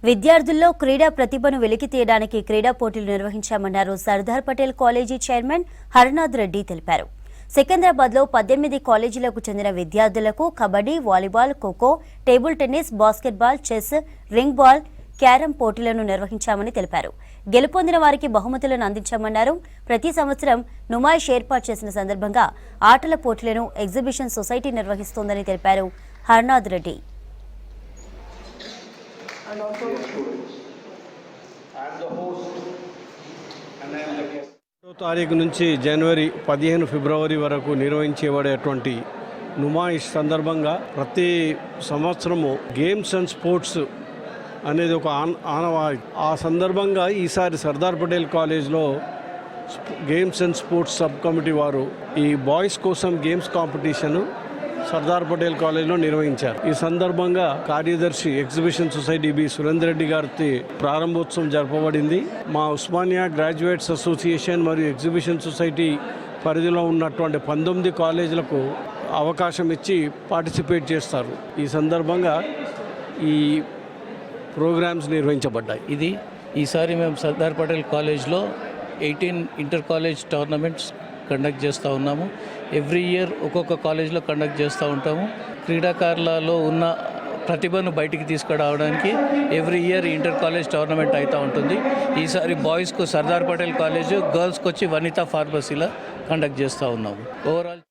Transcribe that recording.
విద్యార్థుల్లో క్రీడా ప్రతిభను వెలికి తీయడానికి క్రీడా పోటీలు నిర్వహించామన్నారు సర్దార్ పటేల్ కాలేజీ చైర్మన్ హరనాథ్ రెడ్డి తెలిపారు. సికింద్రాబాద్లో 18 కాలేజీలకు చెందిన విద్యార్థులకు kabaddi, volleyball, kho kho, table tennis, basketball, chess, ring ball, carrom పోటీలను నిర్వహించామని తెలిపారు. గెలుపొందిన వారికి బహుమతులను అందించామన్నారు. ప్రతి సంవత్సరం నుమాయిష్ ఏర్పాటు చేసిన సందర్భంగా ఆటల పోటీలను ఎగ్జిబిషన్ సొసైటీ నిర్వహిస్తోందని తెలిపారు Haranath Reddy. And also the students. I am the host and I am the guest. తారీఖు నుంచి జనవరి 15 ఫిబ్రవరి వరకు నిర్వహించబడేటువంటి నుమాయిష్ సందర్భంగా ప్రతి సంవత్సరము గేమ్స్ అండ్ స్పోర్ట్స్ అనేది ఒక ఆనవాయి. ఆ సందర్భంగా ఈసారి సర్దార్ పటేల్ కాలేజ్లో games and sports sub committee వారు ఈ బాయ్స్ కోసం గేమ్స్ కాంపిటీషన్ సర్దార్ పటేల్ కాలేజ్లో నిర్వహించారు. ఈ సందర్భంగా కార్యదర్శి exhibition society B Surender Reddy గారి ప్రారంభోత్సవం జరపబడింది. మా ఉస్మానియా గ్రాడ్యుయేట్స్ అసోసియేషన్ మరియు ఎగ్జిబిషన్ సొసైటీ పరిధిలో ఉన్నటువంటి 19 కాలేజీలకు అవకాశం ఇచ్చి పార్టిసిపేట్ చేస్తారు. ఈ సందర్భంగా ఈ ప్రోగ్రామ్స్ నిర్వహించబడ్డాయి. ఈసారి మేము సర్దార్ పటేల్ కాలేజ్లో 18 ఇంటర్ కాలేజ్ టోర్నమెంట్స్ కండక్ట్ చేస్తూ ఉన్నాము. ఎవ్రీ ఇయర్ ఒక్కొక్క కాలేజ్లో కండక్ట్ చేస్తూ ఉంటాము. క్రీడాకారులలో ఉన్న ప్రతిభను బయటికి తీసుకురావడానికి every year inter college tournament అవుతూ ఉంటుంది. ఈసారి బాయ్స్కు సర్దార్ పటేల్ కాలేజ్, గర్ల్స్కి వచ్చి వనితా ఫార్మసీలో కండక్ట్ చేస్తూ ఉన్నాము. ఓవరాల్